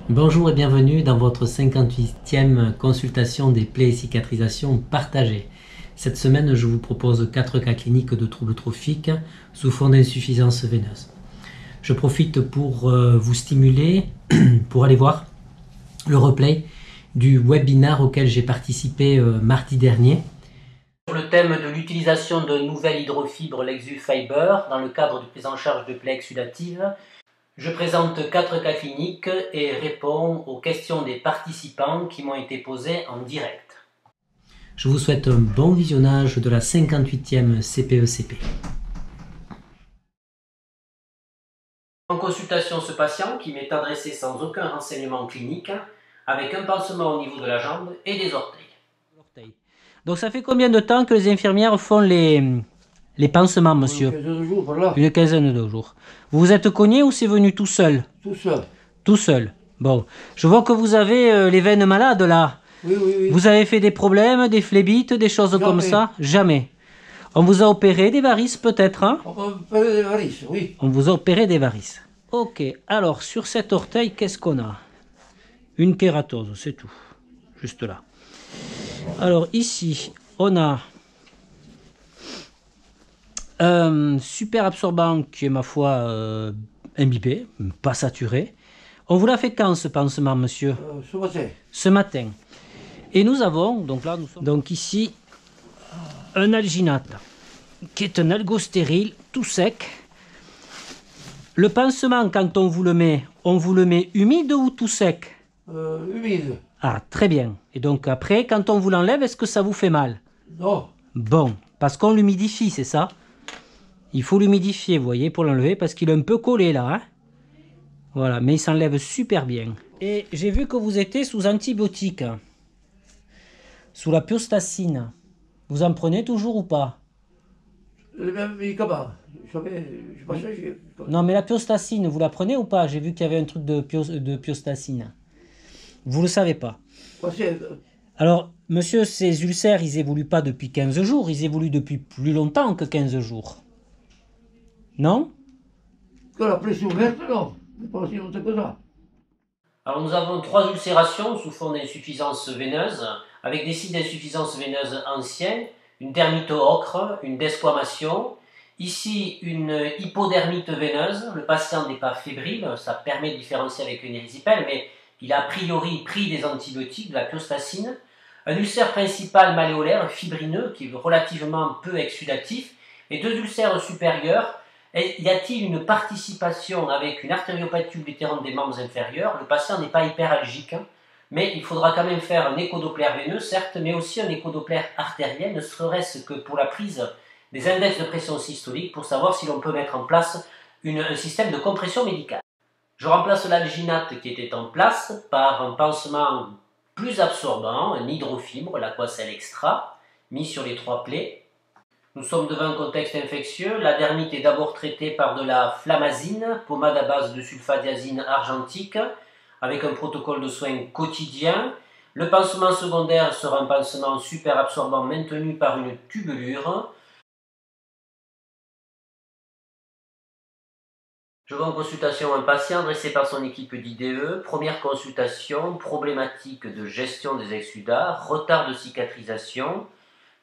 Bonjour et bienvenue dans votre 58e consultation des plaies et cicatrisations partagées. Cette semaine, je vous propose 4 cas cliniques de troubles trophiques sous forme d'insuffisance veineuse. Je profite pour vous stimuler, pour aller voir le replay du webinaire auquel j'ai participé mardi dernier sur le thème de l'utilisation de nouvelles hydrofibres Lexufiber dans le cadre de prise en charge de plaies exsudatives. Je présente 4 cas cliniques et réponds aux questions des participants qui m'ont été posées en direct. Je vous souhaite un bon visionnage de la 58e CPECP. En consultation, ce patient qui m'est adressé sans aucun renseignement clinique, avec un pansement au niveau de la jambe et des orteils. Donc ça fait combien de temps que les infirmières font les pansements, monsieur? Une quinzaine de jours, par là. Une quinzaine de jours. Vous vous êtes cogné ou c'est venu tout seul? Tout seul. Tout seul. Bon. Je vois que vous avez les veines malades, là. Oui, oui, oui. Vous avez fait des problèmes, des phlébites, des choses Jamais. comme ça? Jamais. On vous a opéré des varices, peut-être, hein? On va parler des varices, oui. On vous a opéré des varices. Ok. Alors, sur cet orteil, qu'est-ce qu'on a? Une kératose, c'est tout. Juste là. Alors, ici, on a un super absorbant qui est, ma foi, imbibé, pas saturé. On vous l'a fait quand, ce pansement, monsieur? Ce matin. Ce matin. Et nous avons, donc là, nous sommes donc ici, un alginate, qui est un algostérile tout sec. Le pansement, quand on vous le met humide ou tout sec? Humide. Ah, très bien. Et donc après, quand on vous l'enlève, est-ce que ça vous fait mal? Non. Bon, parce qu'on l'humidifie, c'est ça? Il faut l'humidifier, vous voyez, pour l'enlever, parce qu'il est un peu collé là. Hein, voilà, mais il s'enlève super bien. Et j'ai vu que vous étiez sous antibiotiques, sous la piostacine. Vous en prenez toujours ou pas? Les mêmes médicaments. Je pas changé. Non, mais la piostacine, vous la prenez ou pas? J'ai vu qu'il y avait un truc de piostacine. Vous le savez pas. Alors, monsieur, ces ulcères, ils évoluent pas depuis 15 jours, ils évoluent depuis plus longtemps que 15 jours. Non? Que la pression ouverte, non. Mais pas aussi longtemps que ça. Alors, nous avons 3 ulcérations sous forme d'insuffisance veineuse, avec des signes d'insuffisance veineuse anciens, une dermite ocre, une desquamation. Ici, une hypodermite veineuse. Le patient n'est pas fébrile, ça permet de différencier avec une érysipèle, mais il a priori pris des antibiotiques, de la piostacine. Un ulcère principal malléolaire, fibrineux, qui est relativement peu exsudatif, et 2 ulcères supérieurs. Y a-t-il une participation avec une artériopathie oblitérante des membres inférieurs? Le patient n'est pas hyperalgique, hein, mais il faudra quand même faire un échodoppler veineux, certes, mais aussi un échodoppler artérien, ne serait-ce que pour la prise des index de pression systolique, pour savoir si l'on peut mettre en place un système de compression médicale. Je remplace l'alginate qui était en place par un pansement plus absorbant, un hydrofibre, l'Aquacel Extra, mis sur les 3 plaies. Nous sommes devant un contexte infectieux. La dermite est d'abord traitée par de la flamazine, pommade à base de sulfadiazine argentique, avec un protocole de soins quotidien. Le pansement secondaire sera un pansement super absorbant maintenu par une tubulure. Je vois en consultation un patient dressé par son équipe d'IDE. Première consultation, problématique de gestion des exsudats, retard de cicatrisation,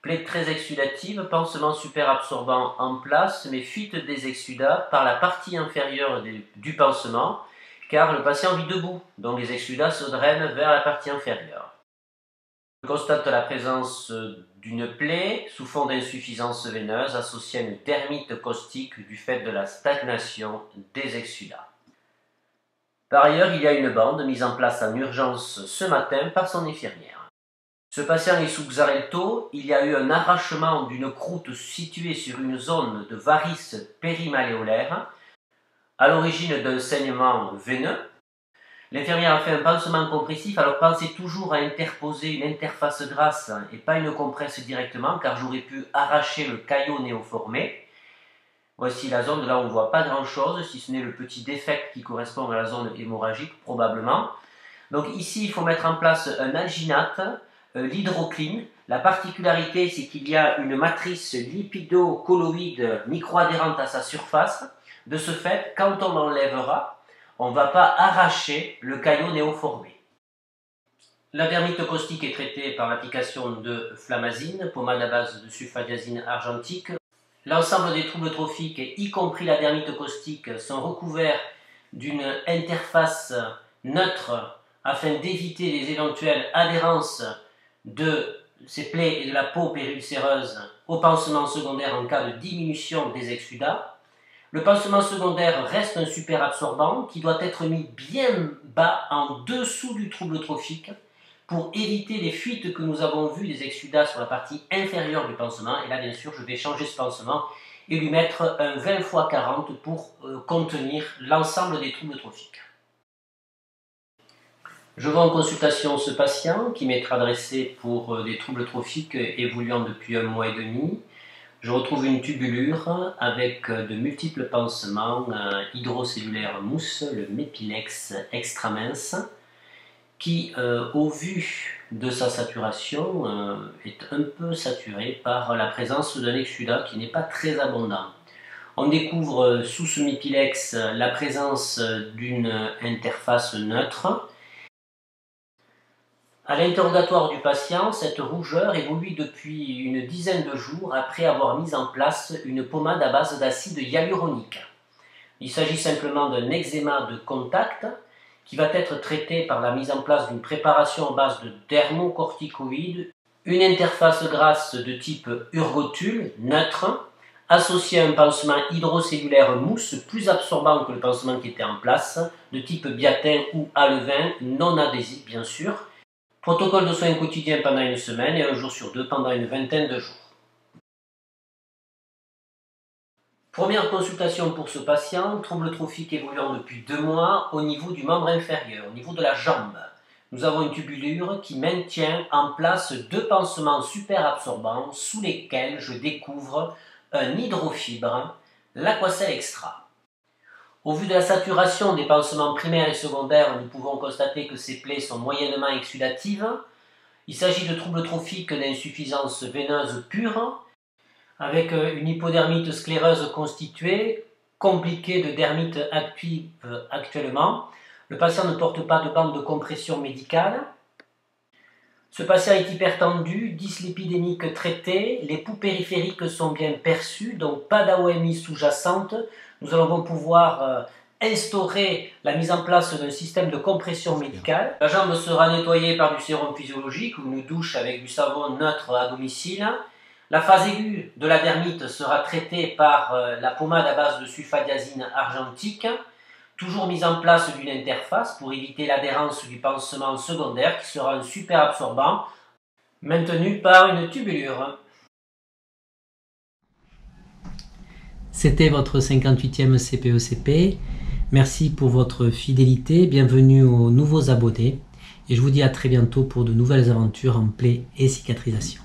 plaie très exsudative, pansement super absorbant en place, mais fuite des exsudats par la partie inférieure du pansement, car le patient vit debout, donc les exsudats se drainent vers la partie inférieure. Je constate la présence d'une plaie sous fond d'insuffisance veineuse associée à une dermite caustique du fait de la stagnation des exsudats. Par ailleurs, il y a une bande mise en place en urgence ce matin par son infirmière. Ce patient est sous Xarelto, il y a eu un arrachement d'une croûte située sur une zone de varice périmalléolaire, à l'origine d'un saignement veineux. L'infirmière a fait un pansement compressif, alors pensez toujours à interposer une interface grasse et pas une compresse directement, car j'aurais pu arracher le caillot néoformé. Voici la zone, là on ne voit pas grand chose, si ce n'est le petit défect qui correspond à la zone hémorragique, probablement. Donc ici, il faut mettre en place un alginate, l'hydrocline. La particularité, c'est qu'il y a une matrice lipido-colloïde micro-adhérente à sa surface. De ce fait, quand on l'enlèvera, on ne va pas arracher le caillot néoformé. La dermite caustique est traitée par l'application de flamazine, pommade à base de sulfadiazine argentique. L'ensemble des troubles trophiques, y compris la dermite caustique, sont recouverts d'une interface neutre afin d'éviter les éventuelles adhérences de ces plaies et de la peau périulcéreuse au pansement secondaire en cas de diminution des exsudats. Le pansement secondaire reste un super absorbant qui doit être mis bien bas en dessous du trouble trophique pour éviter les fuites que nous avons vues des exsudats sur la partie inférieure du pansement. Et là, bien sûr, je vais changer ce pansement et lui mettre un 20 x 40 pour contenir l'ensemble des troubles trophiques. Je vois en consultation ce patient qui m'est adressé pour des troubles trophiques évoluant depuis 1 mois et demi. Je retrouve une tubulure avec de multiples pansements hydrocellulaires mousse, le Mepilex extra mince, qui, au vu de sa saturation, est un peu saturé par la présence d'un exsudat qui n'est pas très abondant. On découvre sous ce Mepilex la présence d'une interface neutre. À l'interrogatoire du patient, cette rougeur évolue depuis une dizaine de jours après avoir mis en place une pommade à base d'acide hyaluronique. Il s'agit simplement d'un eczéma de contact qui va être traité par la mise en place d'une préparation à base de dermocorticoïdes, une interface grasse de type urgotule, neutre, associée à un pansement hydrocellulaire mousse plus absorbant que le pansement qui était en place, de type biatin ou alevin, non adhésif bien sûr. Protocole de soins quotidiens pendant 1 semaine et 1 jour sur 2 pendant une vingtaine de jours. Première consultation pour ce patient, trouble trophique évoluant depuis 2 mois au niveau du membre inférieur, au niveau de la jambe. Nous avons une tubulure qui maintient en place 2 pansements super absorbants sous lesquels je découvre un hydrofibre, l'Aquacel Extra. Au vu de la saturation des pansements primaires et secondaires, nous pouvons constater que ces plaies sont moyennement exsudatives. Il s'agit de troubles trophiques d'insuffisance veineuse pure, avec une hypodermite scléreuse constituée, compliquée de dermite active actuellement. Le patient ne porte pas de bande de compression médicale. Ce patient est hypertendu, dyslipidémique traité, les pouls périphériques sont bien perçus, donc pas d'AOMI sous-jacente. Nous allons pouvoir instaurer la mise en place d'un système de compression médicale. La jambe sera nettoyée par du sérum physiologique ou une douche avec du savon neutre à domicile. La phase aiguë de la dermite sera traitée par la pommade à base de sulfadiazine argentique, toujours mise en place d'une interface pour éviter l'adhérence du pansement secondaire qui sera un super absorbant maintenu par une tubulure. C'était votre 58e CPECP. Merci pour votre fidélité. Bienvenue aux nouveaux abonnés. Et je vous dis à très bientôt pour de nouvelles aventures en plaies et cicatrisation.